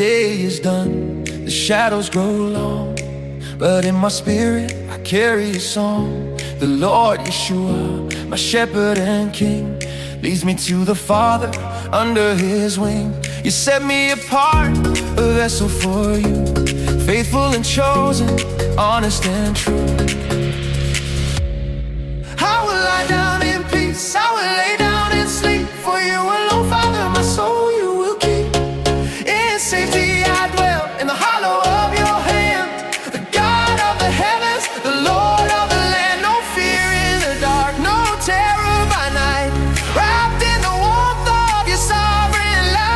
day is done, the shadows grow long, but in my spirit I carry a song. The Lord Yeshua, my shepherd and king, leads me to the Father under his wing. You set me apart, a vessel for you, faithful and chosen, honest and true. I will lie down in peace, I will lay down and sleep. For you alone, Father, my soul you will keep. In safety I dwell in the hollow of your hand. The God of the heavens, the Lord of the land. No fear in the dark, no terror by night. Wrapped in the warmth of your sovereign light.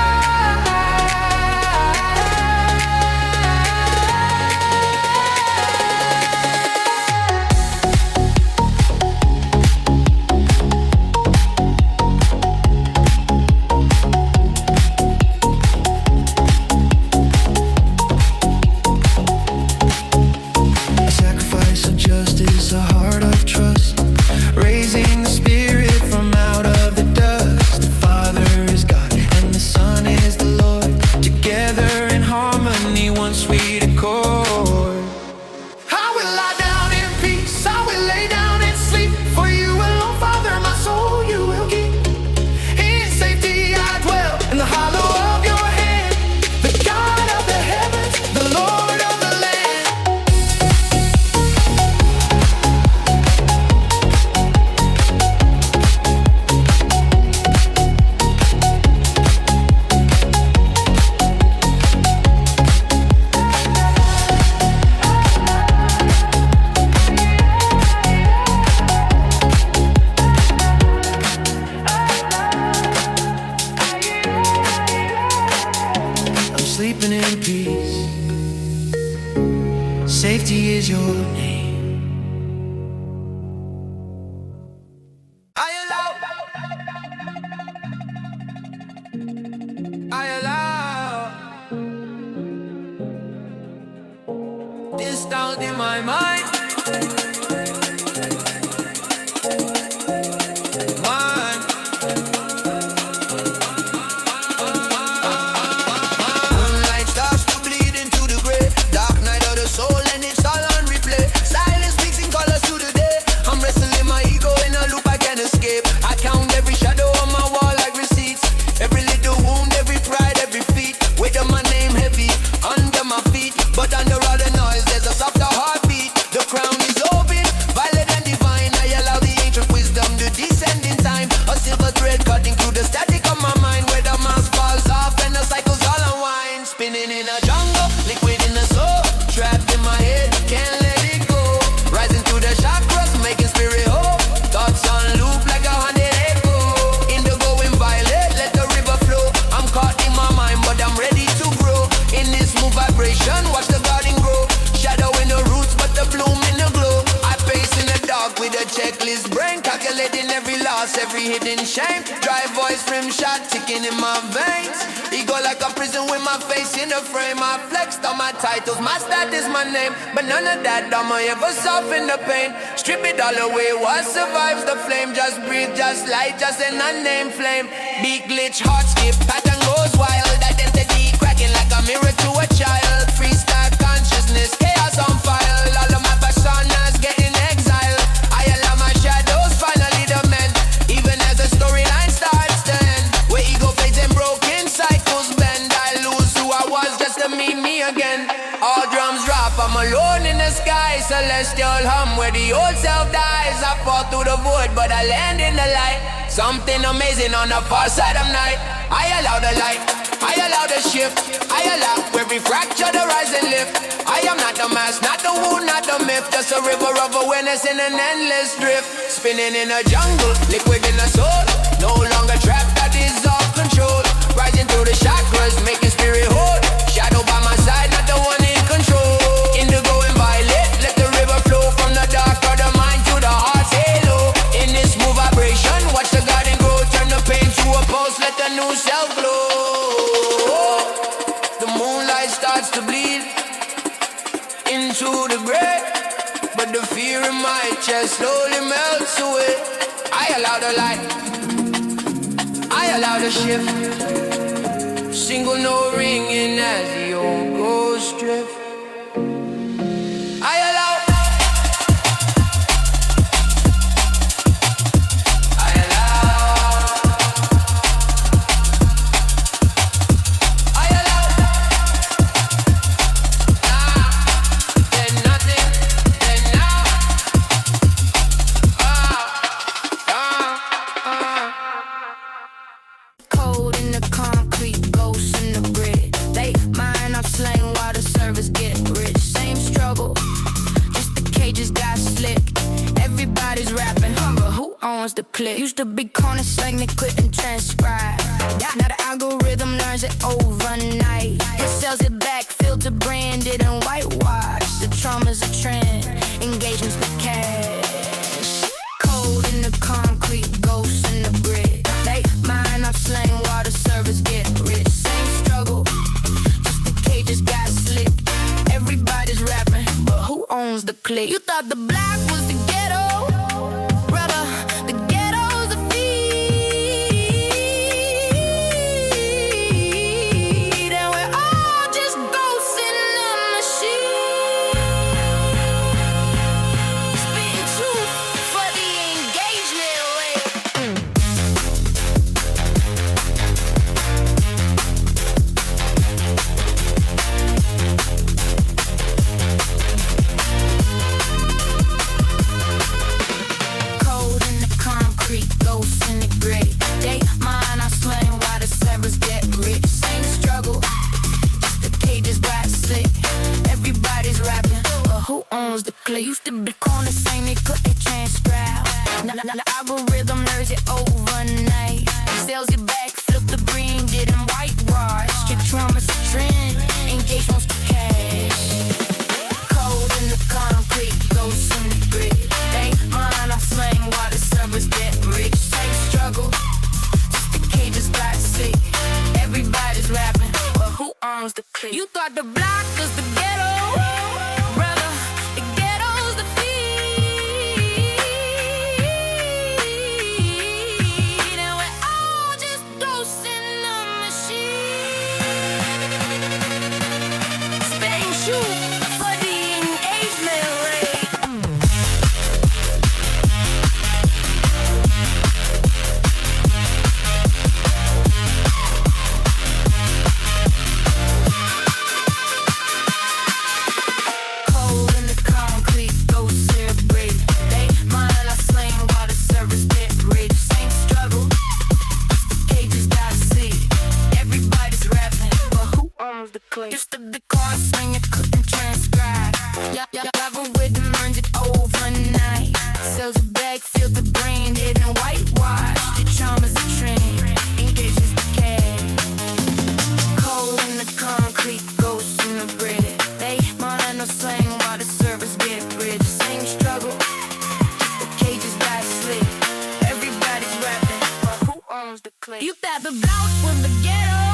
A sacrifice of justice, a heart of trust, raising the spirit from out of the dust. The Father is God and the Son is the Lord, together in harmony, one sweet accord. I will lie down in peace, I will lay down and sleep. For you alone, Father, my soul you will keep. In safety I dwell in the hollow of your hand. The God of the heavens, the Lord of the land. I'm sleeping in peace. Safety is your name. I allow this sound in my mind. Mind. Moonlight starts to bleed into the gray. Dark night of the soul and it's all on replay. Silence speaks in colors to the day. I'm wrestling my ego in a loop I can't escape. I count every shadow on my wall like receipts. Every little wound, every pride, every feat. Weight of my name heavy under my feet. But under all the noise there's a softer heartbeat. The crown is open, violet and divine. I allow the ancient wisdom to descend in time. A silver thread cutting through the static of my mind, where the mask falls off and the cycles all unwind. Spinning in a jungle, liquid in the soul, trapped in my head, can't let it go. Rising through the chakras, making spirit whole. Thoughts on loop like 100 echo. Indigo in violet, let the river flow. I'm caught in my mind, but I'm ready to grow. In this smooth vibration, watch the garden grow. Shadow in the roots, but the bloom in the glow. I pace in the dark with a checklist brain, calculating every loss, every hidden shame. Dry voice, rim shot, ticking in my veins. Ego like a prison with my face in the frame. I flexed on my titles, my status, my name. But none of that I'ma ever soften the pain. Strip it all away, what survives the flame? Just breathe, just light, just an unnamed flame. Beat glitch, heart skip, pattern goes wild. Identity cracking like a mirror to a child. Freestyle consciousness, chaos on fire. All of my personas getting exiled. I allow my shadows finally to mend. Even as the storyline starts to end, where ego fades and broken cycles bend. I lose who I was just to meet me again. All drums drop, I'm alone in the sky. Celestial hum where the old self dies. I fall through the void but I land in the light. Something amazing on the far side of night. I allow the light, I allow the shift. I allow every fracture to rise and lift. I am not the mask, not the wound, not the myth. Just a river of awareness in an endless drift. Spinning in a jungle, liquid in the soul. No longer trapped, that is all control. Rising through the chakras, making spirit whole. Shadow by my side, not the one in control. Indigo and violet, let the river flow. From the dark of the mind to the heart's halo. In this smooth vibration, watch the garden grow. Turn the pain to a pulse, let the new self glow. The moonlight starts to bleed into the gray, but the fear in my chest slowly melts away. I allow the light, I allow the shift. Single note ringing as the old ghost drift. I allow the clip. Used to be corner slang, they couldn't transcribe. Now the algorithm learns it overnight. It sells it back, filter branded and whitewash. The trauma's a trend, engagements the cash. Cold in the concrete, ghosts in the grid. They mine up slang while the servers get rich. Same struggle, just the cages got slick. Everybody's rapping, but who owns the click? You thought the block was the ghetto. Used to be corner saying they couldn't transcribe. Now the algorithm learns it overnight. Sells it back, flip the green, didn't whitewash. Your trauma's a trend, engagements to cash. Cold in the concrete, ghosts in the grid. They mine are slang while the servers get rich. Same struggle, just the cages got sick. Everybody's rapping, but who owns the clip? You thought the block was the ghetto. Used to be cars saying you couldn't transcribe. Your algorithm learns it overnight. Sells it back, filter branded and whitewash. The trauma's a trend, engages the cash. Cold in the concrete, ghosts in the grid. They mine no slang while the servers get rich. Same struggle, the cages got slick. Everybody's rapping, but who owns the clip? You thought the block was the ghetto.